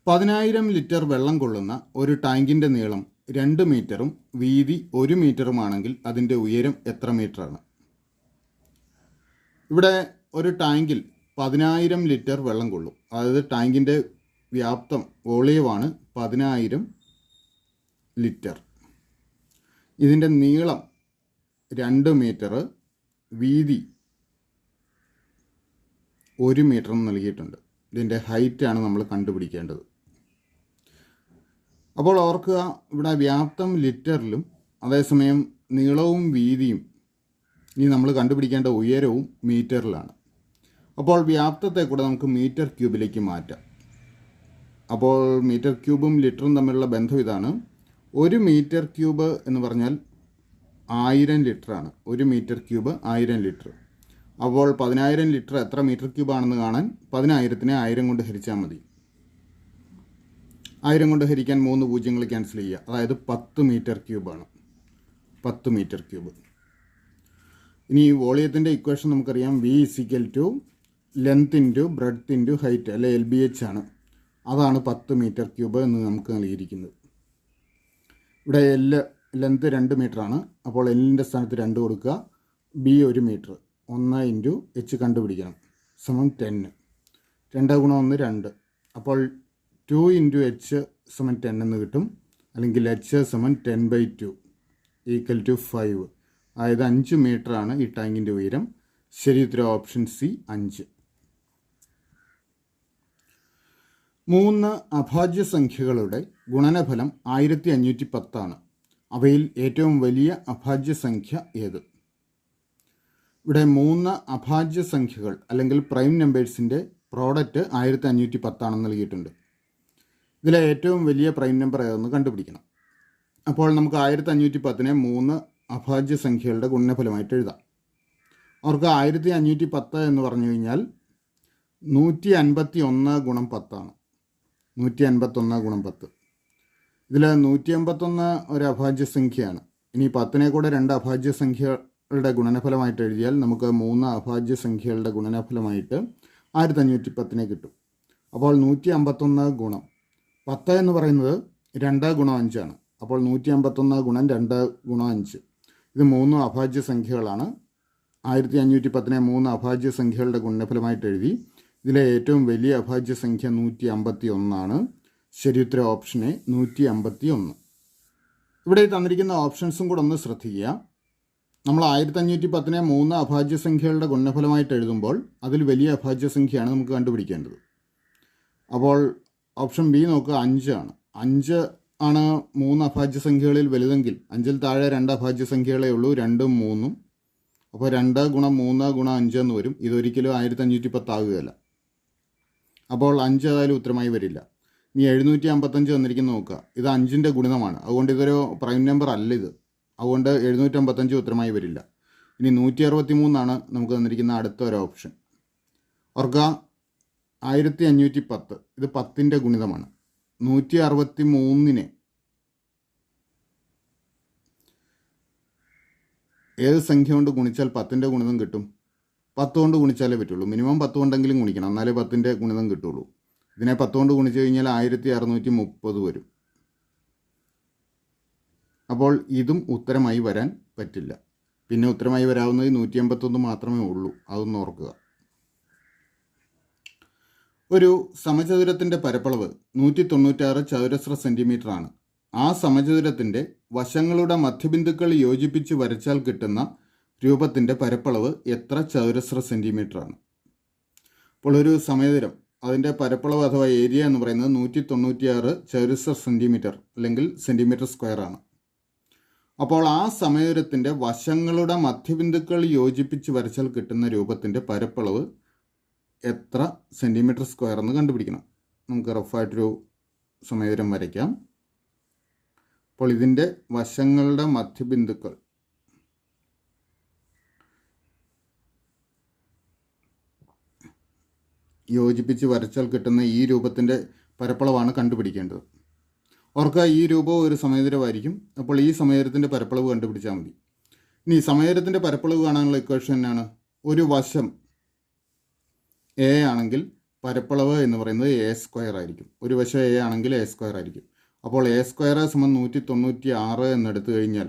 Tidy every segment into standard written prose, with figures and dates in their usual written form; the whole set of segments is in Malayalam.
10,000 ലിറ്റർ വെള്ളം കൊള്ളുന്ന ഒരു ടാങ്കിൻ്റെ നീളം 2 മീറ്ററും വീതി 1 മീറ്ററുമാണെങ്കിൽ അതിൻ്റെ ഉയരം എത്ര മീറ്ററാണ്? ഇവിടെ ഒരു ടാങ്കിൽ 10,000 ലിറ്റർ വെള്ളം കൊള്ളും. അതായത് ടാങ്കിൻ്റെ വ്യാപ്തം വോളിയമാണ് 10,000 ലിറ്റർ. ഇതിൻ്റെ നീളം 2 മീറ്റർ, വീതി 1 മീറ്റർ നൽകിയിട്ടുണ്ട്. ഇതിൻ്റെ ഹൈറ്റാണ് നമ്മൾ കണ്ടുപിടിക്കേണ്ടത്. അപ്പോൾ ഓർക്കുക, ഇവിടെ വ്യാപ്തം ലിറ്ററിലും അതേസമയം നീളവും വീതിയും ഇനി നമ്മൾ കണ്ടുപിടിക്കേണ്ട ഉയരവും മീറ്ററിലാണ്. അപ്പോൾ വ്യാപ്തത്തെ കൂടെ നമുക്ക് മീറ്റർ ക്യൂബിലേക്ക് മാറ്റാം. അപ്പോൾ മീറ്റർ ക്യൂബും ലിറ്ററും തമ്മിലുള്ള ബന്ധം ഇതാണ്. 1 മീറ്റർ ക്യൂബ് എന്ന് പറഞ്ഞാൽ 1000 ലിറ്ററാണ്. 1 മീറ്റർ ക്യൂബ് 1000 ലിറ്റർ. അപ്പോൾ 10,000 ലിറ്റർ എത്ര മീറ്റർ ക്യൂബാണെന്ന് കാണാൻ 10,000നെ 1000 കൊണ്ട് ഹരിച്ചാൽ മതി. 1000 കൊണ്ട് ഹരിക്കാൻ 3 പൂജ്യങ്ങൾ ക്യാൻസൽ ചെയ്യുക. അതായത് 10 മീറ്റർ ക്യൂബാണ്. 10 metre cube. ഇനി ഈ വോളിയത്തിൻ്റെ ഇക്വേഷൻ നമുക്കറിയാം. V = length into breadth into height, അല്ലെ LBH ആണ്. അതാണ് 10 മീറ്റർ ക്യൂബ് എന്ന് നമുക്ക് നൽകിയിരിക്കുന്നത്. ഇവിടെ ലെങ്ത് 2 മീറ്ററാണ്. അപ്പോൾ എല്ലിൻ്റെ സ്ഥാനത്ത് 2 കൊടുക്കുക. B 1 മീറ്റർ, 1 ഇൻറ്റു H കണ്ടുപിടിക്കണം, സമം 10. 2 ഗുണം 1 2. അപ്പോൾ 2 ഇൻറ്റു H സമം 10 എന്ന് കിട്ടും. അല്ലെങ്കിൽ H സമം 10/2 = 5. അതായത് 5 മീറ്ററാണ് ഈ ടാങ്കിൻ്റെ ഉയരം. ശരി ഉത്തരം ഓപ്ഷൻ C 5. 3 അഭാജ്യ സംഖ്യകളുടെ ഗുണനഫലം 1510 ആണ്. അവയിൽ ഏറ്റവും വലിയ അഭാജ്യ സംഖ്യ ഏത്? ഇവിടെ 3 അഭാജ്യ സംഖ്യകൾ അല്ലെങ്കിൽ പ്രൈം നമ്പേഴ്സിൻ്റെ പ്രോഡക്റ്റ് 1510 ആണെന്ന് നൽകിയിട്ടുണ്ട്. ഇതിലെ ഏറ്റവും വലിയ പ്രൈം നമ്പർ ഏതെന്ന് കണ്ടുപിടിക്കണം. അപ്പോൾ നമുക്ക് 1510നെ 3 അഭാജ്യ സംഖ്യകളുടെ ഗുണനഫലമായിട്ട് എഴുതാം. അവർക്ക് 1510 എന്ന് പറഞ്ഞു കഴിഞ്ഞാൽ 151 ഗുണം 10 ആണ്. 151 ഗുണം 10. ഇതിൽ 151 ഒരു അഭാജ്യ സംഖ്യയാണ്. ഇനി 10നെ കൂടെ 2 അഭാജ്യ സംഖ്യകളുടെ ഗുണനഫലമായിട്ട് എഴുതിയാൽ നമുക്ക് 3 അഭാജ്യ സംഖ്യകളുടെ ഗുണനഫലമായിട്ട് 1510നെ കിട്ടും. അപ്പോൾ 151 ഗുണം 10 എന്ന് പറയുന്നത് 2 ഗുണം 5 ആണ്. അപ്പോൾ 151 ഗുണം 2 ഗുണം 5. ഇത് 3 അഭാജ്യ സംഖ്യകളാണ്. 1510നെ 3 അഭാജ്യ സംഖ്യകളുടെ ഗുണനഫലമായിട്ട് എഴുതി. ഇതിലെ ഏറ്റവും വലിയ അഭാജ്യ സംഖ്യ 151 ആണ്. ശരി ഉത്തരം ഓപ്ഷൻ എ 151. ഇവിടെ തന്നിരിക്കുന്ന ഓപ്ഷൻസും കൂടെ ഒന്ന് ശ്രദ്ധിക്കുക. നമ്മൾ 1510നെ 3 അഭാജ്യ സംഖ്യകളുടെ ഗുണനഫലമായിട്ട് എഴുതുമ്പോൾ അതിൽ വലിയ അഭാജ്യ സംഖ്യയാണ് നമുക്ക് കണ്ടുപിടിക്കേണ്ടത്. അപ്പോൾ ഓപ്ഷൻ ബി നോക്കുക, 5 ആണ്. 5 ആണ് 3 അഭാജ്യ സംഖ്യകളിൽ വലുതെങ്കിൽ 5ൽ താഴെ 2 അഭാജ്യ സംഖ്യകളേ ഉള്ളൂ, 2ഉം 3ഉം. അപ്പോൾ 2 ഗുണം 3 ഗുണം 5 എന്ന് വരും. ഇതൊരിക്കലും 1510 ആകുകയല്ല. അപ്പോൾ 5 ഏതായാലും ഉത്തരമായി വരില്ല. ഇനി 755 വന്നിരിക്കുന്ന നോക്കുക. ഇത് 5ൻ്റെ ഗുണിതമാണ്. അതുകൊണ്ട് ഇതൊരു പ്രൈം നമ്പർ അല്ല ഇത്. അതുകൊണ്ട് 755 ഉത്തരമായി വരില്ല. ഇനി 163 നമുക്ക് തന്നിരിക്കുന്ന അടുത്ത ഒരു ഓപ്ഷൻ. ഓർക്കുക, 1510 ഇത് 10ൻ്റെ ഗുണിതമാണ്. 163നെ ഏത് സംഖ്യ കൊണ്ട് ഗുണിച്ചാൽ 10ൻ്റെ ഗുണിതം കിട്ടും? 10 കൊണ്ട് ഗുണിച്ചാലേ പറ്റുള്ളൂ. മിനിമം 10 കൊണ്ടെങ്കിലും ഗുണിക്കണം, എന്നാലേ 10ൻ്റെ ഗുണിതം കിട്ടുള്ളൂ. ഇതിനെ 10 കൊണ്ട് ഗുണിച്ച് കഴിഞ്ഞാൽ 1630 വരും. അപ്പോൾ ഇതും ഉത്തരമായി വരാൻ പറ്റില്ല. പിന്നെ ഉത്തരമായി വരാവുന്നത് 181 മാത്രമേ ഉള്ളൂ. അതൊന്ന് ഓർക്കുക. ഒരു സമചതുരത്തിൻ്റെ പരപ്പളവ് 196 ചതുരശ്ര സെൻറ്റിമീറ്റർ ആണ്. ആ സമചതുരത്തിൻ്റെ വശങ്ങളുടെ മധ്യബിന്ദുക്കൾ യോജിപ്പിച്ച് വരച്ചാൽ കിട്ടുന്ന രൂപത്തിൻ്റെ പരപ്പളവ് എത്ര ചതുരശ്ര സെൻറ്റിമീറ്റർ ആണ്? അപ്പോൾ ഒരു സമചതുരം, അതിൻ്റെ പരപ്പളവ് അഥവാ ഏരിയ എന്ന് പറയുന്നത് 196 ചതുരശ്ര സെൻറ്റിമീറ്റർ അല്ലെങ്കിൽ സെൻറ്റിമീറ്റർ സ്ക്വയർ ആണ്. അപ്പോൾ ആ സമചതുരത്തിൻ്റെ വശങ്ങളുടെ മധ്യബിന്ദുക്കൾ യോജിപ്പിച്ച് വരച്ചാൽ കിട്ടുന്ന രൂപത്തിൻ്റെ പരപ്പളവ് എത്ര സെൻറ്റിമീറ്റർ സ്ക്വയർ എന്ന് കണ്ടുപിടിക്കണം. നമുക്ക് റഫായിട്ടൊരു സമചതുരം വരയ്ക്കാം. അപ്പോൾ ഇതിൻ്റെ വശങ്ങളുടെ മധ്യബിന്ദുക്കൾ യോജിപ്പിച്ച് വരച്ചാൽ കിട്ടുന്ന ഈ രൂപത്തിൻ്റെ പരപ്പളവാണ് കണ്ടുപിടിക്കേണ്ടത്. ഓർക്കുക, ഈ രൂപം ഒരു സമചതുരമായിരിക്കും. അപ്പോൾ ഈ സമചതുരത്തിൻ്റെ പരപ്പളവ് കണ്ടുപിടിച്ചാൽ മതി. ഇനി സമചതുരത്തിൻ്റെ പരപ്പളവ് കാണാനുള്ള ഇക്വേഷൻ എന്നാണ്? ഒരു വശം A ആണെങ്കിൽ പരപ്പളവ് എന്ന് പറയുന്നത് എ സ്ക്വയർ ആയിരിക്കും. ഒരു വശം എ ആണെങ്കിൽ എ സ്ക്വയർ ആയിരിക്കും. അപ്പോൾ എ സ്ക്വയർ സമം 196 എന്നെടുത്തു കഴിഞ്ഞാൽ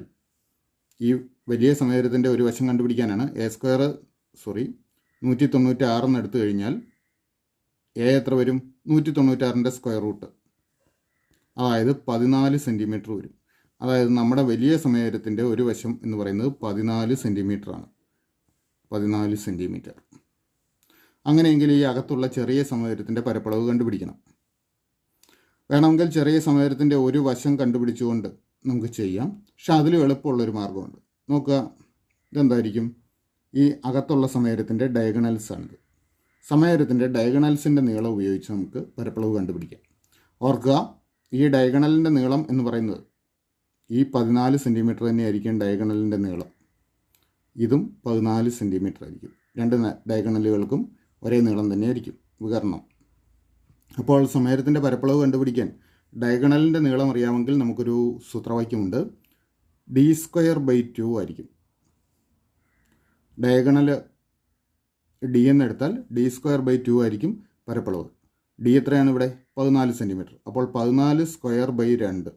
ഈ വലിയ സമയത്തിൻ്റെ ഒരു വശം കണ്ടുപിടിക്കാനാണ് 196 എന്നെടുത്തു കഴിഞ്ഞാൽ എ എത്ര വരും? 196ൻ്റെ സ്ക്വയർ റൂട്ട്, അതായത് 14 സെൻറ്റിമീറ്റർ വരും. അതായത് നമ്മുടെ വലിയ സമയത്തിൻ്റെ ഒരു വശം എന്ന് പറയുന്നത് 14 സെൻറ്റിമീറ്ററാണ്. 14 സെൻറ്റിമീറ്റർ. അങ്ങനെയെങ്കിൽ ഈ അകത്തുള്ള ചെറിയ സമയത്തിൻ്റെ പരപ്പളവ് കണ്ടുപിടിക്കണം. വേണമെങ്കിൽ ചെറിയ സമയത്തിൻ്റെ ഒരു വശം കണ്ടുപിടിച്ചുകൊണ്ട് നമുക്ക് ചെയ്യാം. പക്ഷെ അതിലും എളുപ്പമുള്ളൊരു മാർഗ്ഗമുണ്ട്. നോക്കുക, ഇതെന്തായിരിക്കും? ഈ അകത്തുള്ള സമയത്തിൻ്റെ ഡയഗണൽസാണിത്. സമയത്തിൻ്റെ ഡയഗണൽസിൻ്റെ നീളം ഉപയോഗിച്ച് നമുക്ക് പരപ്പളവ് കണ്ടുപിടിക്കാം. ഓർക്കുക, ഈ ഡയഗണലിൻ്റെ നീളം എന്ന് പറയുന്നത് ഈ 14 സെൻറ്റിമീറ്റർ തന്നെയായിരിക്കും ഡയഗണലിൻ്റെ നീളം. ഇതും 14 സെൻറ്റിമീറ്റർ ആയിരിക്കും. രണ്ട് ഡയഗണലുകൾക്കും ഒരേ നീളം തന്നെയായിരിക്കും വികരണം. അപ്പോൾ സമയത്തിൻ്റെ പരപ്പളവ് കണ്ടുപിടിക്കാൻ ഡയഗണലിൻ്റെ നീളം അറിയാമെങ്കിൽ നമുക്കൊരു സൂത്രവാക്യമുണ്ട്. d²/2 ആയിരിക്കും. ഡയഗണൽ ഡി എന്നെടുത്താൽ d²/2 ആയിരിക്കും പരപ്പളവ്. ഡി എത്രയാണ് ഇവിടെ? 14 സെൻറ്റിമീറ്റർ. അപ്പോൾ 14²/2.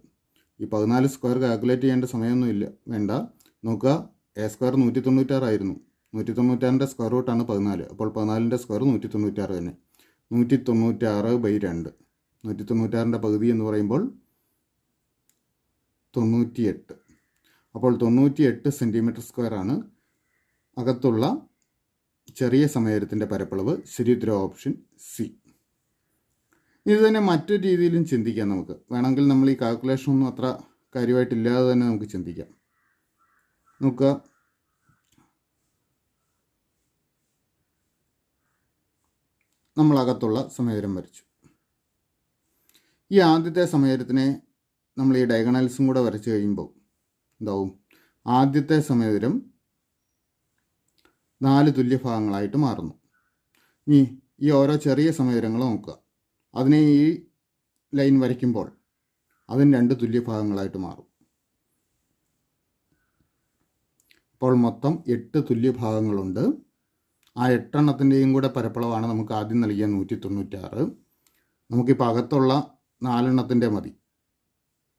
ഈ 14 സ്ക്വയർ കാൽക്കുലേറ്റ് ചെയ്യേണ്ട സമയമൊന്നുമില്ല, വേണ്ട. നോക്കുക, എ സ്ക്വയർ 196 ആയിരുന്നു. 196ൻ്റെ സ്ക്വയർ റൂട്ടാണ് 14. അപ്പോൾ 14ൻ്റെ സ്ക്വയർ 196 തന്നെ. 196/2. 196ൻ്റെ പകുതി എന്ന് പറയുമ്പോൾ 98. അപ്പോൾ 98 സെൻറ്റിമീറ്റർ സ്ക്വയറാണ് അകത്തുള്ള ചെറിയ സമയത്തിൻ്റെ പരപ്പളവ്. ശരിയുത്തരം ഓപ്ഷൻ സി. ഇത് തന്നെ മറ്റൊരു രീതിയിലും ചിന്തിക്കാം നമുക്ക്. വേണമെങ്കിൽ നമ്മൾ ഈ കാൽക്കുലേഷൻ ഒന്നും അത്ര കാര്യമായിട്ടില്ലാതെ തന്നെ നമുക്ക് ചിന്തിക്കാം. നോക്കുക, നമ്മളകത്തുള്ള സമയരം വരച്ചു. ഈ ആദ്യത്തെ സമയത്തിനെ നമ്മൾ ഈ ഡയഗണൽസും കൂടെ വരച്ച് കഴിയുമ്പോൾ എന്താവും? ആദ്യത്തെ സമയരം 4 തുല്യ ഭാഗങ്ങളായിട്ട് മാറുന്നു. ഇനി ഈ ഓരോ ചെറിയ സമയരങ്ങൾ നോക്കുക. അതിനെ ഈ ലൈൻ വരയ്ക്കുമ്പോൾ അതിന് 2 തുല്യ ഭാഗങ്ങളായിട്ട് മാറും. അപ്പോൾ മൊത്തം 8 തുല്യ ഭാഗങ്ങളുണ്ട്. ആ 8 എണ്ണത്തിൻ്റെയും കൂടെ പരപ്പളവാണ് നമുക്ക് ആദ്യം നൽകിയ 196. നമുക്കിപ്പോൾ അകത്തുള്ള 4 എണ്ണത്തിൻ്റെ മതി.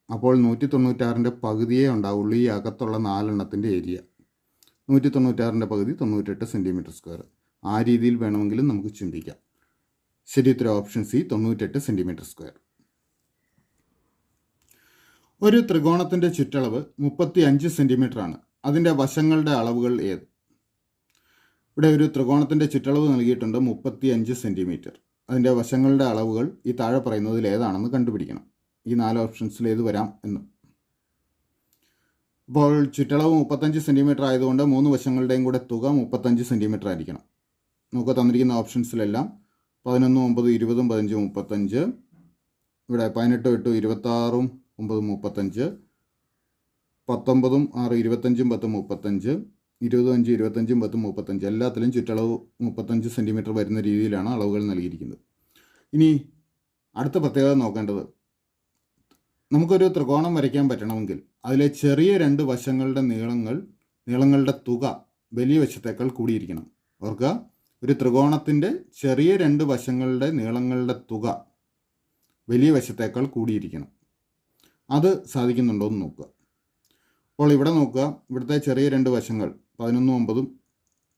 അപ്പോൾ 196ൻ്റെ പകുതിയേ ഉണ്ടാവുള്ളൂ ഈ അകത്തുള്ള 4 എണ്ണത്തിൻ്റെ ഏരിയ. 196ൻ്റെ പകുതി 98 സെൻറ്റിമീറ്റർ സ്ക്വയർ. ആ രീതിയിൽ വേണമെങ്കിലും നമുക്ക് ചിന്തിക്കാം. ശരിയുത്തരം ഓപ്ഷൻ സി, 98 സെൻറ്റിമീറ്റർ സ്ക്വയർ. ഒരു ത്രികോണത്തിൻ്റെ ചുറ്റളവ് 35 സെൻറ്റിമീറ്റർ ആണ്. അതിൻ്റെ വശങ്ങളുടെ അളവുകൾ ഏത്? ഇവിടെ ഒരു ത്രികോണത്തിൻ്റെ ചുറ്റളവ് നൽകിയിട്ടുണ്ട് 35 സെൻറ്റിമീറ്റർ. അതിൻ്റെ വശങ്ങളുടെ അളവുകൾ ഈ താഴെ പറയുന്നതിൽ ഏതാണെന്ന് കണ്ടുപിടിക്കണം. ഈ 4 ഓപ്ഷൻസിൽ ഏത് വരാം എന്ന്. അപ്പോൾ ചുറ്റളവ് 35 സെൻറ്റിമീറ്റർ ആയതുകൊണ്ട് 3 വശങ്ങളുടെയും കൂടെ തുക 35 സെൻറ്റിമീറ്റർ ആയിരിക്കണം. നമുക്ക് തന്നിരിക്കുന്ന ഓപ്ഷൻസിലെല്ലാം 11, 9, 20, 15, 35. ഇവിടെ 18, 8, 26, 9, 35. 19, 6, 25, 10, 35. 25, 25, 10, 35. എല്ലാത്തിലും ചുറ്റളവ് 35 സെൻറ്റിമീറ്റർ വരുന്ന രീതിയിലാണ് അളവുകൾ നൽകിയിരിക്കുന്നത്. ഇനി അടുത്ത പ്രത്യേകത നോക്കേണ്ടത്, നമുക്കൊരു ത്രികോണം വരയ്ക്കാൻ പറ്റണമെങ്കിൽ അതിലെ ചെറിയ 2 വശങ്ങളുടെ നീളങ്ങളുടെ തുക വലിയ വശത്തേക്കാൾ കൂടിയിരിക്കണം. ഓർക്കുക, ഒരു ത്രികോണത്തിൻ്റെ ചെറിയ 2 വശങ്ങളുടെ നീളങ്ങളുടെ തുക വലിയ വശത്തേക്കാൾ കൂടിയിരിക്കണം. അത് സാധിക്കുന്നുണ്ടോ എന്ന് നോക്കുക. അപ്പോൾ ഇവിടെ നോക്കുക, ഇവിടുത്തെ ചെറിയ 2 വശങ്ങൾ 11, 9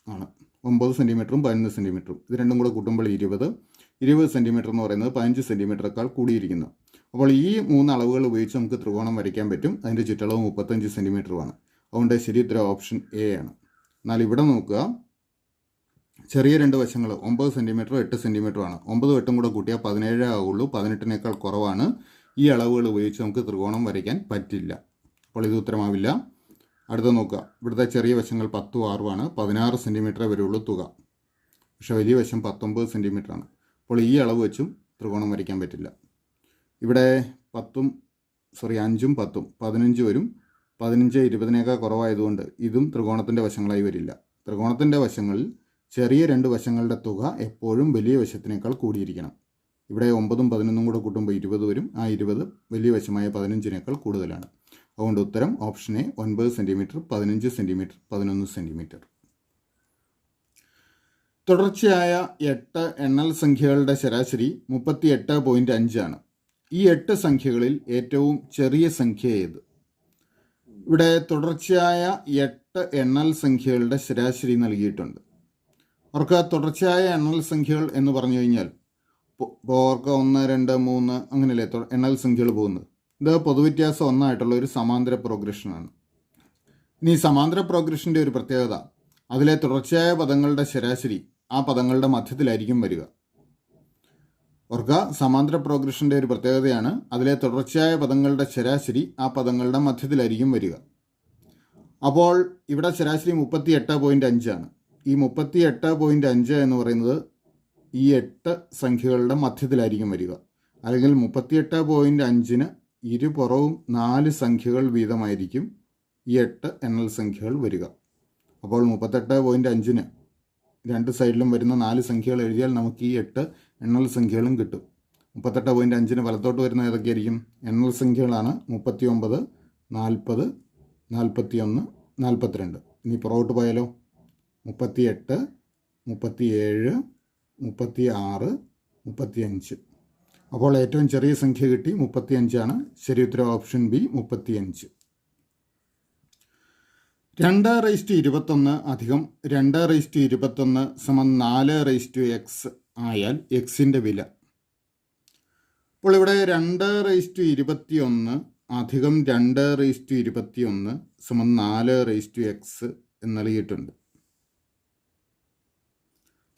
ആണ്. 9 സെൻറ്റിമീറ്ററും 11 സെൻറ്റിമീറ്ററും. ഇത് രണ്ടും കൂടെ കൂട്ടുമ്പോൾ 20 സെൻറ്റിമീറ്റർ എന്ന് പറയുന്നത് 15 സെൻറ്റിമീറ്ററേക്കാൾ കൂടിയിരിക്കുന്നു. അപ്പോൾ ഈ 3 അളവുകൾ ഉപയോഗിച്ച് നമുക്ക് ത്രികോണം വരയ്ക്കാൻ പറ്റും. അതിൻ്റെ ചുറ്റളവ് 35 സെൻറ്റിമീറ്ററുമാണ്. അതുകൊണ്ട് ശരിയുത്തരം ഓപ്ഷൻ എ ആണ്. എന്നാൽ ഇവിടെ നോക്കുക, ചെറിയ 2 വശങ്ങൾ 9 സെൻറ്റിമീറ്ററും 8 സെൻറ്റിമീറ്ററുമാണ്. 9ഉം 8ഉം കൂടെ കൂട്ടിയാൽ 17 ആവുള്ളൂ. 18നേക്കാൾ കുറവാണ്. ഈ അളവുകൾ ഉപയോഗിച്ച് നമുക്ക് ത്രികോണം വരയ്ക്കാൻ പറ്റില്ല. അപ്പോൾ ഇത് ഉത്തരമാവില്ല. അടുത്ത നോക്കുക, ഇവിടുത്തെ ചെറിയ വശങ്ങൾ 10ഉം 6ഉമാണ്. 16 സെൻറ്റിമീറ്ററേ വരുള്ളൂ തുക. പക്ഷേ വലിയ വശം 19 സെൻറ്റിമീറ്ററാണ്. അപ്പോൾ ഈ അളവ് വെച്ചും ത്രികോണം വരയ്ക്കാൻ പറ്റില്ല. ഇവിടെ 5ഉം 10ഉം 15 വരും. 15 20നേക്കാൾ കുറവായതുകൊണ്ട് ഇതും ത്രികോണത്തിൻ്റെ വശങ്ങളായി വരില്ല. ത്രികോണത്തിൻ്റെ വശങ്ങളിൽ ചെറിയ 2 വശങ്ങളുടെ തുക എപ്പോഴും വലിയ വശത്തിനേക്കാൾ കൂടിയിരിക്കണം. ഇവിടെ 9ഉം 11ഉം കൂടെ കൂട്ടുമ്പോൾ 20 വരും. ആ 20 വലിയ വശമായ 15നേക്കാൾ കൂടുതലാണ്. അതുകൊണ്ട് ഉത്തരം option A 9 centimetre, 15 centimetre, 11 centimetre. തുടർച്ചയായ 8 എണ്ണൽ സംഖ്യകളുടെ ശരാശരി 38.5 ആണ്. ഈ 8 സംഖ്യകളിൽ ഏറ്റവും ചെറിയ സംഖ്യ ഏത്? ഇവിടെ തുടർച്ചയായ 8 എണ്ണൽ സംഖ്യകളുടെ ശരാശരി നൽകിയിട്ടുണ്ട്. അവർക്ക് തുടർച്ചയായ എണ്ണൽ സംഖ്യകൾ എന്ന് പറഞ്ഞു കഴിഞ്ഞാൽ അവർക്ക് 1, 2, 3 അങ്ങനെയല്ലേ എണ്ണൽ സംഖ്യകൾ പോകുന്നത്. ഇത് പൊതുവ്യത്യാസം ഒന്നായിട്ടുള്ള ഒരു സമാന്തര പ്രോഗ്രഷനാണ്. ഇനി സമാന്തര പ്രോഗ്രഷൻ്റെ ഒരു പ്രത്യേകത, അതിലെ തുടർച്ചയായ പദങ്ങളുടെ ശരാശരി ആ പദങ്ങളുടെ മധ്യത്തിലായിരിക്കും വരിക. ഓർക്കുക, സമാന്തര പ്രോഗ്രഷൻ്റെ ഒരു പ്രത്യേകതയാണ് അതിലെ തുടർച്ചയായ പദങ്ങളുടെ ശരാശരി ആ പദങ്ങളുടെ മധ്യത്തിലായിരിക്കും വരിക. അപ്പോൾ ഇവിടെ ശരാശരി 38.5 ആണ്. ഈ 38.5 എന്ന് പറയുന്നത് ഈ 8 സംഖ്യകളുടെ മധ്യത്തിലായിരിക്കും വരിക. അല്ലെങ്കിൽ 38.5-ന് ഇരുപുറവും 4 സംഖ്യകൾ വീതമായിരിക്കും ഈ 8 എണ്ണൽ സംഖ്യകൾ വരിക. അപ്പോൾ 38.5-ന് രണ്ട് സൈഡിലും വരുന്ന 4 സംഖ്യകൾ എഴുതിയാൽ നമുക്ക് ഈ 8 എണ്ണൽ സംഖ്യകളും കിട്ടും. 38.5-ന് വലത്തോട്ട് വരുന്ന ഏതൊക്കെയായിരിക്കും? എണ്ണൽ സംഖ്യകളാണ് 39, 40, 41, 42. ഇനി പുറകോട്ട് പോയാലോ? 38, 37, 36, 35. അപ്പോൾ ഏറ്റവും ചെറിയ സംഖ്യ കിട്ടി, 35 ആണ്. ശരി ഉത്തരം ഓപ്ഷൻ ബി, 35. 2/21 അധികം 2/21 സമം 4/x ആയാൽ എക്സിൻ്റെ വില. അപ്പോൾ ഇവിടെ 2/21 അധികം 2/21 സമം 4/x എന്ന് നൽകിയിട്ടുണ്ട്.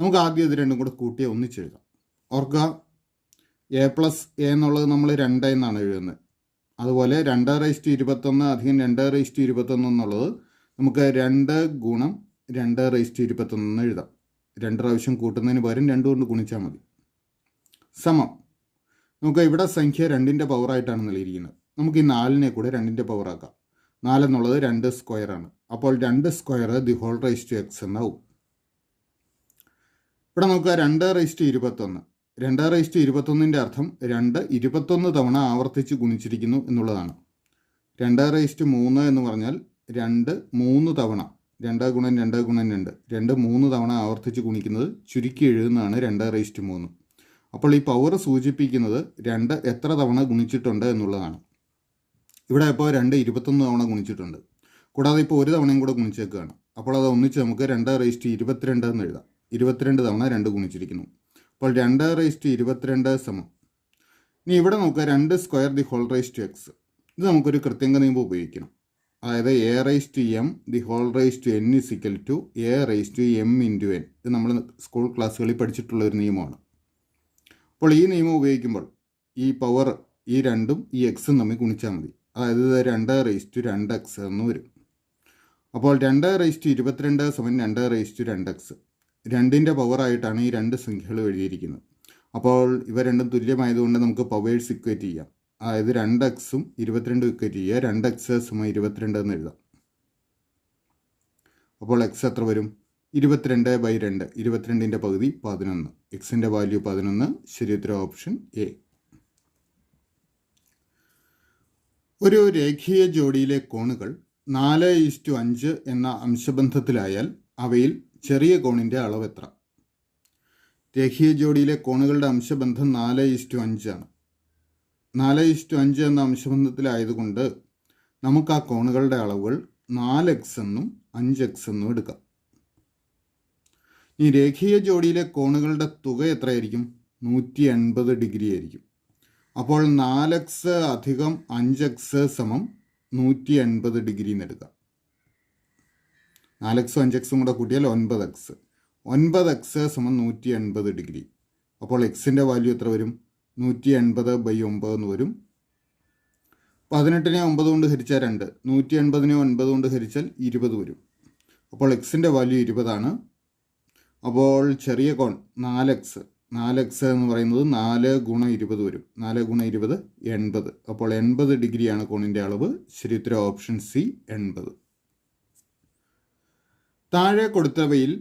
നമുക്ക് ആദ്യം ഇത് രണ്ടും കൂടെ കൂട്ടിയ ഒന്നിച്ചെഴുതാം. ഓർക്കുക, a+a എന്നുള്ളത് നമ്മൾ 2 എന്നാണ് എഴുതുന്നത്. അതുപോലെ 2/21 അധികം 2/21 എന്നുള്ളത് നമുക്ക് 2 ഗുണം 2/21 എന്ന് എഴുതാം. 2 പ്രാവശ്യം കൂട്ടുന്നതിന് പകരം 2 കൊണ്ട് ഗുണിച്ചാൽ മതി. സമം, നമുക്ക് ഇവിടെ സംഖ്യ 2ൻ്റെ പവറായിട്ടാണ് നൽകിയിരിക്കുന്നത്. നമുക്ക് ഈ 4നെ കൂടെ 2ൻ്റെ പവറാക്കാം. 4 എന്നുള്ളത് 2 സ്ക്വയറാണ്. അപ്പോൾ 2 square the whole raise to X എന്നാവും. ഇവിടെ നമുക്ക് 2/21. 2/21-ൻ്റെ അർത്ഥം 2 21 തവണ ആവർത്തിച്ച് ഗുണിച്ചിരിക്കുന്നു എന്നുള്ളതാണ്. 2/3 എന്ന് പറഞ്ഞാൽ 2 3 തവണ 2 ഗുണം 2 ഗുണം 2 2 3 തവണ ആവർത്തിച്ച് ഗുണിക്കുന്നത് ചുരുക്കി എഴുതുന്നതാണ് 2/3. അപ്പോൾ ഈ പവർ സൂചിപ്പിക്കുന്നത് 2 എത്ര തവണ ഗുണിച്ചിട്ടുണ്ട് എന്നുള്ളതാണ്. ഇവിടെ ഇപ്പോൾ 2 21 തവണ ഗുണിച്ചിട്ടുണ്ട്. കൂടാതെ ഇപ്പോൾ ഒരു തവണയും കൂടെ ഗുണിച്ചേക്കുകയാണ്. അപ്പോൾ അത് ഒന്നിച്ച് നമുക്ക് 2/22 എന്ന് എഴുതാം. 22 തവണ 2 ഗുണിച്ചിരിക്കുന്നു. അപ്പോൾ 2/22 സമം. ഇനി ഇവിടെ നമുക്ക് 2 square the whole raise to X. ഇത് നമുക്കൊരു കൃത്യങ്ക നിയമം ഉപയോഗിക്കണം. അതായത് a/m the whole raise to n = a/m × n. ഇത് നമ്മൾ സ്കൂൾ ക്ലാസ്സുകളിൽ പഠിച്ചിട്ടുള്ള ഒരു നിയമമാണ്. അപ്പോൾ ഈ നിയമം ഉപയോഗിക്കുമ്പോൾ ഈ പവർ ഈ 2ഉം ഈ എക്സും തമ്മിൽ ഗുണിച്ചാൽ മതി. അതായത് 2/2x എന്ന് വരും. അപ്പോൾ 2/22 സമം 2/2x. 2ൻ്റെ പവറായിട്ടാണ് ഈ 2 സംഖ്യകൾ എഴുതിയിരിക്കുന്നത്. അപ്പോൾ ഇവ രണ്ടും തുല്യമായതുകൊണ്ട് നമുക്ക് പവേഴ്സ് ഇക്വേറ്റ് ചെയ്യാം. അതായത് 2x-ഉം 22 ഇക്വേറ്റ് ചെയ്യുക. 2x സമം 22 എന്ന് എഴുതാം. അപ്പോൾ എക്സ് എത്ര വരും? 22/2. 22ൻ്റെ പകുതി 11. എക്സിൻ്റെ വാല്യൂ 11. ശരി ഉത്തരം ഓപ്ഷൻ എ. ഒരു രേഖീയ ജോഡിയിലെ കോണുകൾ 4:5 എന്ന അംശബന്ധത്തിലായാൽ അവയിൽ ചെറിയ കോണിൻ്റെ അളവ് എത്ര? രേഖീയ ജോഡിയിലെ കോണുകളുടെ അംശബന്ധം 4:5 ആണ്. 4:5 എന്ന അംശബന്ധത്തിലായതുകൊണ്ട് നമുക്ക് ആ കോണുകളുടെ അളവുകൾ 4x എന്നും 5x എന്നും എടുക്കാം. ഈ രേഖീയ ജോഡിയിലെ കോണുകളുടെ തുക എത്രയായിരിക്കും? 180 ഡിഗ്രി ആയിരിക്കും. അപ്പോൾ 4x അധികം 5x സമം 180 ഡിഗ്രി എന്ന് എടുക്കാം. 4x-ഉം 5x-ഉം കൂടെ കൂട്ടിയാൽ 9x. 9x സമം 180 ഡിഗ്രി. അപ്പോൾ എക്സിൻ്റെ വാല്യൂ എത്ര വരും? 180/9 എന്ന് വരും. 18-നെ 9 കൊണ്ട് ഹരിച്ചാൽ 2. 180-നെ 9 കൊണ്ട് ഹരിച്ചാൽ 20 വരും. അപ്പോൾ എക്സിൻ്റെ വാല്യൂ 20 ആണ്. അപ്പോൾ ചെറിയ കോൺ 4x. 4x എന്ന് പറയുന്നത് 4 ഗുണം 20 വരും. 4 ഗുണം 20 80. അപ്പോൾ 80 ഡിഗ്രിയാണ് കോണിൻ്റെ അളവ്. ശരി ഉത്തരം ഓപ്ഷൻ സി, 80. താഴെ കൊടുത്തവയിൽ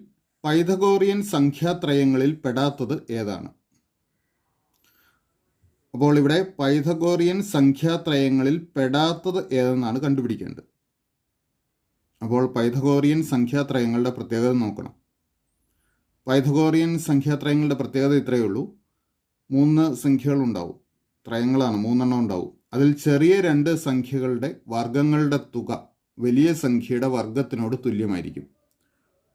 പൈതഗോറിയൻ സംഖ്യാത്രയങ്ങളിൽ പെടാത്തത് ഏതാണ്? അപ്പോൾ ഇവിടെ പൈതഗോറിയൻ സംഖ്യാത്രയങ്ങളിൽ പെടാത്തത് ഏതെന്നാണ് കണ്ടുപിടിക്കേണ്ടത്. അപ്പോൾ പൈതഗോറിയൻ സംഖ്യാത്രയങ്ങളുടെ പ്രത്യേകത നോക്കണം. പൈഥഗോറിയൻ സംഖ്യാത്രയങ്ങളുടെ പ്രത്യേകത ഇത്രയേ ഉള്ളൂ. 3 സംഖ്യകളുണ്ടാവും. ത്രയങ്ങളാണ്, 3 ഉണ്ടാവും. അതിൽ ചെറിയ 2 സംഖ്യകളുടെ വർഗങ്ങളുടെ തുക വലിയ സംഖ്യയുടെ വർഗത്തിനോട് തുല്യമായിരിക്കും.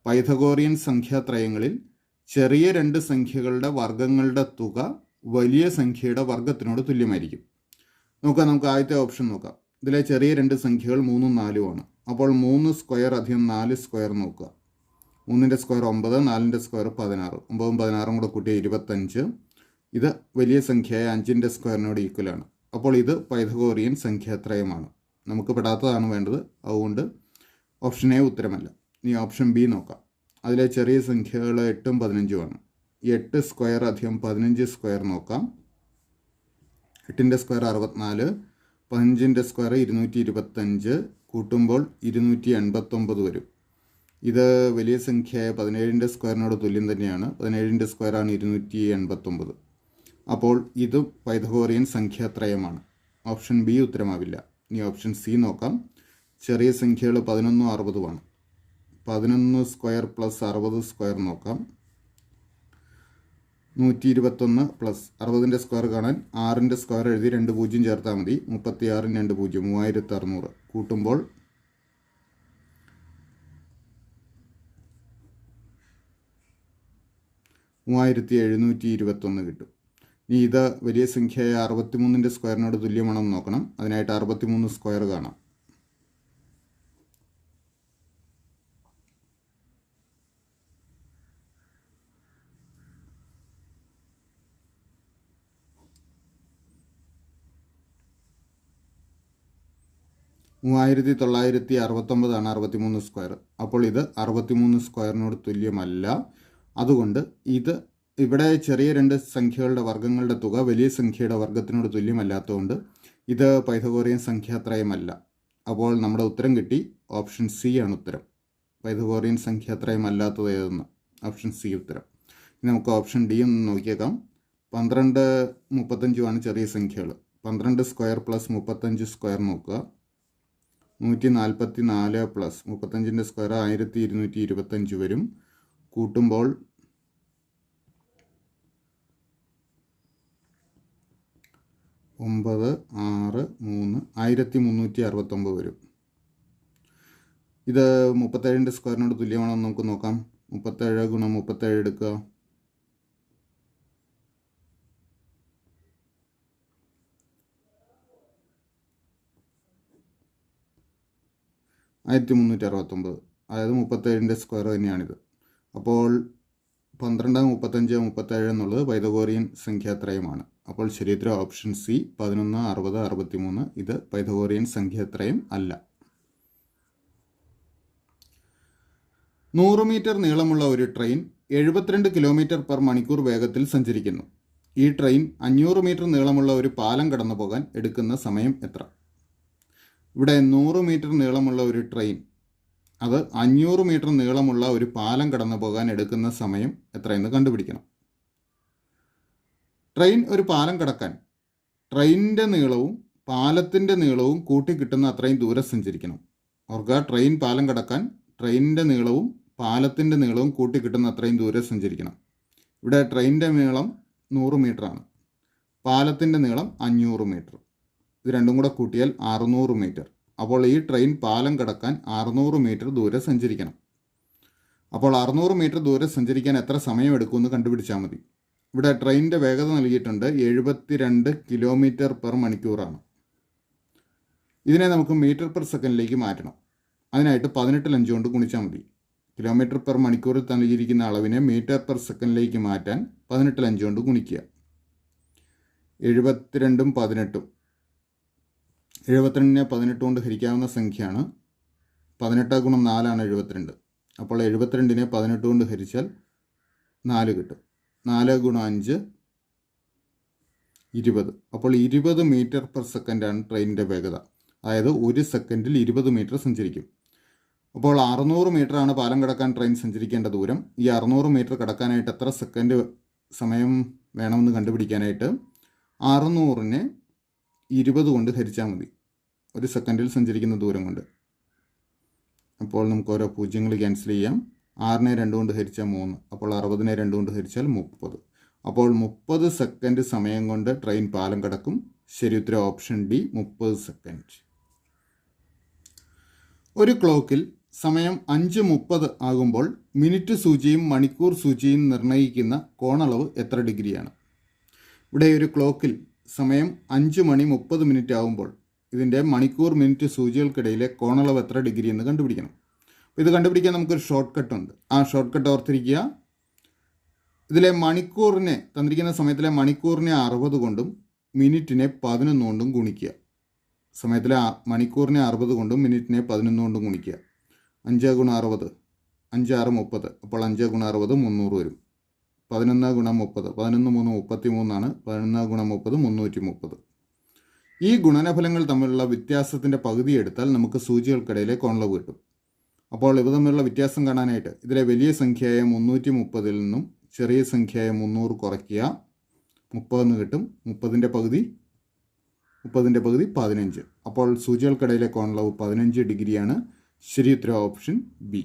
പൈഥഗോറിയൻ സംഖ്യാത്രയങ്ങളിൽ ചെറിയ 2 സംഖ്യകളുടെ വർഗങ്ങളുടെ തുക വലിയ സംഖ്യയുടെ വർഗത്തിനോട് തുല്യമായിരിക്കും. നമുക്ക് ആദ്യത്തെ ഓപ്ഷൻ നോക്കാം. ഇതിലെ ചെറിയ 2 സംഖ്യകൾ 3ഉം 4ഉം ആണ്. അപ്പോൾ 3 സ്ക്വയർ അധികം 4 സ്ക്വയർ നോക്കുക. 3ൻ്റെ സ്ക്വയർ 9, 4ൻ്റെ സ്ക്വയർ 16, 9ഉം 16ഉം കൂടെ കൂട്ടിയ 25. ഇത് വലിയ സംഖ്യയായ 5ൻ്റെ സ്ക്വയറിനോട് ഈക്വലാണ്. അപ്പോൾ ഇത് പൈഥഗോറിയൻ സംഖ്യാത്രയമാണ്. നമുക്ക് പെടാത്തതാണ് വേണ്ടത്, അതുകൊണ്ട് ഓപ്ഷൻ എ ഉത്തരമല്ല. ഇനി ഓപ്ഷൻ ബി നോക്കാം. അതിലെ ചെറിയ സംഖ്യകൾ 8ഉം 15ഉം ആണ്. 8 സ്ക്വയർ അധികം 15 സ്ക്വയർ നോക്കാം. 8ൻ്റെ സ്ക്വയർ 64, 15ൻ്റെ സ്ക്വയർ 225, കൂട്ടുമ്പോൾ 289 വരും. ഇത് വലിയ സംഖ്യയായ 17ൻ്റെ സ്ക്വയറിനോട് തുല്യം തന്നെയാണ്. 17ൻ്റെ സ്ക്വയറാണ് 289. അപ്പോൾ ഇതും പൈഥഗോറിയൻ സംഖ്യാത്രയമാണ്. Option B ഉത്തരമാവില്ല. ഇനി ഓപ്ഷൻ സി നോക്കാം. ചെറിയ സംഖ്യകൾ 11ഉം 60ഉമാണ്. 11 സ്ക്വയർ പ്ലസ് 60 സ്ക്വയർ നോക്കാം. 121 പ്ലസ് 60ൻ്റെ സ്ക്വയർ കാണാൻ 6ൻ്റെ സ്ക്വയർ എഴുതി 2 0 ചേർത്താൽ മതി. 36 2 0 3600, കൂട്ടുമ്പോൾ 3721 കിട്ടും. ഇനി ഇത് വലിയ സംഖ്യയായ 63ൻ്റെ സ്ക്വയറിനോട് തുല്യമാണെന്ന് നോക്കണം. അതിനായിട്ട് 63 സ്ക്വയർ കാണാം. ആണ് 63 സ്ക്വയർ. അപ്പോൾ ഇത് 63 സ്ക്വയറിനോട് തുല്യമല്ല. അതുകൊണ്ട് ഇവിടെ ചെറിയ 2 സംഖ്യകളുടെ വർഗ്ഗങ്ങളുടെ തുക വലിയ സംഖ്യയുടെ വർഗ്ഗത്തിനോട് തുല്യമല്ലാത്തതുകൊണ്ട് ഇത് പൈഥഗോറിയൻ സംഖ്യാത്രയമല്ല. അപ്പോൾ നമ്മുടെ ഉത്തരം കിട്ടി. ഓപ്ഷൻ സി ആണ് ഉത്തരം. പൈഥഗോറിയൻ സംഖ്യാത്രയം അല്ലാത്തത് ഏതെന്ന്? ഓപ്ഷൻ സി ഉത്തരം. ഇനി നമുക്ക് ഓപ്ഷൻ ഡി ഒന്ന് നോക്കിയേക്കാം. 12 35 ചെറിയ സംഖ്യകൾ. 12 സ്ക്വയർ പ്ലസ് 35 സ്ക്വയർ നോക്കുക. 144 പ്ലസ് 35ൻ്റെ സ്ക്വയർ 1225 വരും. കൂട്ടുമ്പോൾ 9 6 3 1369 വരും. ഇത് 37ൻ്റെ സ്ക്വയറിനോട് തുല്യമാണെന്ന് നമുക്ക് നോക്കാം. 37 ഗുണം 37 എടുക്കുക. 1369, അതായത് 37ൻ്റെ സ്ക്വയർ തന്നെയാണിത്. അപ്പോൾ 12 35 37 എന്നുള്ളത് പൈഥഗോറിയൻ സംഖ്യാത്രയമാണ്. അപ്പോൾ ശരിയുത്തരം ഓപ്ഷൻ സി 11 60 63. ഇത് പൈഥഗോറിയൻ സംഖ്യാത്രയം അല്ല. 100 മീറ്റർ നീളമുള്ള ഒരു ട്രെയിൻ 72 കിലോമീറ്റർ പെർ മണിക്കൂർ വേഗത്തിൽ സഞ്ചരിക്കുന്നു. ഈ ട്രെയിൻ 500 മീറ്റർ നീളമുള്ള ഒരു പാലം കടന്നു പോകാൻ എടുക്കുന്ന സമയം എത്ര? ഇവിടെ 100 മീറ്റർ നീളമുള്ള ഒരു ട്രെയിൻ, അത് 500 മീറ്റർ നീളമുള്ള ഒരു പാലം കടന്നു പോകാൻ എടുക്കുന്ന സമയം എത്രയെന്ന് കണ്ടുപിടിക്കണം. ട്രെയിൻ ഒരു പാലം കടക്കാൻ ട്രെയിനിൻ്റെ നീളവും പാലത്തിൻ്റെ നീളവും കൂട്ടിക്കിട്ടുന്ന അത്രയും ദൂരം സഞ്ചരിക്കണം. ഓർക്കുക, ട്രെയിൻ പാലം കടക്കാൻ ട്രെയിനിൻ്റെ നീളവും പാലത്തിൻ്റെ നീളവും കൂട്ടിക്കിട്ടുന്ന അത്രയും ദൂരം സഞ്ചരിക്കണം. ഇവിടെ ട്രെയിനിൻ്റെ നീളം 100 മീറ്ററാണ്, പാലത്തിൻ്റെ നീളം 500 മീറ്റർ. ഇത് രണ്ടും കൂടെ കൂട്ടിയാൽ 600 മീറ്റർ. അപ്പോൾ ഈ ട്രെയിൻ പാലം കടക്കാൻ 600 മീറ്റർ ദൂരം സഞ്ചരിക്കണം. അപ്പോൾ 600 മീറ്റർ ദൂരം സഞ്ചരിക്കാൻ എത്ര സമയം എടുക്കുമെന്ന് കണ്ടുപിടിച്ചാൽ മതി. ഇവിടെ ട്രെയിനിൻ്റെ വേഗത നൽകിയിട്ടുണ്ട് 72 കിലോമീറ്റർ പെർ മണിക്കൂറാണ്. ഇതിനെ നമുക്ക് മീറ്റർ പെർ സെക്കൻഡിലേക്ക് മാറ്റണം. അതിനായിട്ട് 18 5 കൊണ്ട് ഗുണിച്ചാൽ മതി. കിലോമീറ്റർ പെർ മണിക്കൂറിൽ നൽകിയിരിക്കുന്ന അളവിനെ മീറ്റർ പെർ സെക്കൻഡിലേക്ക് മാറ്റാൻ 18 5 കൊണ്ട് ഗുണിക്കുക. 72 18. 72നെ 18 കൊണ്ട് ഹരിക്കാവുന്ന സംഖ്യയാണ്. 18 ഗുണം 4 ആണ് 72. അപ്പോൾ 72നെ 18 കൊണ്ട് ഹരിച്ചാൽ 4 കിട്ടും. 4 ഗുണം 5 20. അപ്പോൾ 20 മീറ്റർ പെർ സെക്കൻഡാണ് ട്രെയിനിൻ്റെ വേഗത. അതായത് ഒരു സെക്കൻഡിൽ 20 മീറ്റർ സഞ്ചരിക്കും. അപ്പോൾ 600 മീറ്ററാണ് പാലം കടക്കാൻ ട്രെയിൻ സഞ്ചരിക്കേണ്ട ദൂരം. ഈ 600 മീറ്റർ കടക്കാനായിട്ട് എത്ര സെക്കൻഡ് സമയം വേണമെന്ന് കണ്ടുപിടിക്കാനായിട്ട് 600നെ 20 കൊണ്ട് ഹരിച്ചാൽ മതി, ഒരു സെക്കൻഡിൽ സഞ്ചരിക്കുന്ന ദൂരം കൊണ്ട്. അപ്പോൾ നമുക്ക് ഓരോ പൂജ്യങ്ങൾ ക്യാൻസൽ ചെയ്യാം. 6നെ 2 കൊണ്ട് ഹരിച്ചാൽ 3, അപ്പോൾ 60നെ 2 കൊണ്ട് ഹരിച്ചാൽ 30. അപ്പോൾ 30 സെക്കൻഡ് സമയം കൊണ്ട് ട്രെയിൻ പാലം കടക്കും. ശരി ഉത്തരം ഓപ്ഷൻ ഡി, 30 സെക്കൻഡ്. ഒരു ക്ലോക്കിൽ സമയം 5:30 ആകുമ്പോൾ മിനിറ്റ് സൂചിയും മണിക്കൂർ സൂചിയും നിർണ്ണയിക്കുന്ന കോണളവ് എത്ര ഡിഗ്രിയാണ്? ഇവിടെ ഒരു ക്ലോക്കിൽ സമയം 5:30 ആകുമ്പോൾ ഇതിൻ്റെ മണിക്കൂർ മിനിറ്റ് സൂചികൾക്കിടയിലെ കോണളവ് എത്ര ഡിഗ്രി എന്ന് കണ്ടുപിടിക്കണം. അപ്പോൾ ഇത് കണ്ടുപിടിക്കാൻ നമുക്കൊരു ഷോർട്ട് കട്ട് ഉണ്ട്. ആ ഷോർട്ട് കട്ട് ഓർത്തിരിക്കുക. ഇതിലെ മണിക്കൂറിനെ, തന്നിരിക്കുന്ന സമയത്തിലെ മണിക്കൂറിനെ 60 കൊണ്ടും മിനിറ്റിനെ 11 കൊണ്ടും ഗുണിക്കുക. സമയത്തിലെ മണിക്കൂറിനെ 60 കൊണ്ടും മിനിറ്റിനെ 11 കൊണ്ടും ഗുണിക്കുക. 5 × 60, 5 6 30, അപ്പോൾ 5 × 60 300 വരും. 11 × 30, 11 3 33 ആണ്. 11 × 30 330. ഈ ഗുണനഫലങ്ങൾ തമ്മിലുള്ള വ്യത്യാസത്തിൻ്റെ പകുതി എടുത്താൽ നമുക്ക് സൂചികൾക്കിടയിലെ കോണളവ് കിട്ടും. അപ്പോൾ ഇവ തമ്മിലുള്ള വ്യത്യാസം കാണാനായിട്ട് ഇതിലെ വലിയ സംഖ്യയായ 330 നിന്നും ചെറിയ സംഖ്യയായ 300 കുറയ്ക്കുക. 30 എന്ന് കിട്ടും. 30ൻ്റെ പകുതി 15. അപ്പോൾ സൂചികൾക്കിടയിലെ കോണളവ് 15 ഡിഗ്രിയാണ്. ശരി ഉത്തരം ഓപ്ഷൻ ബി.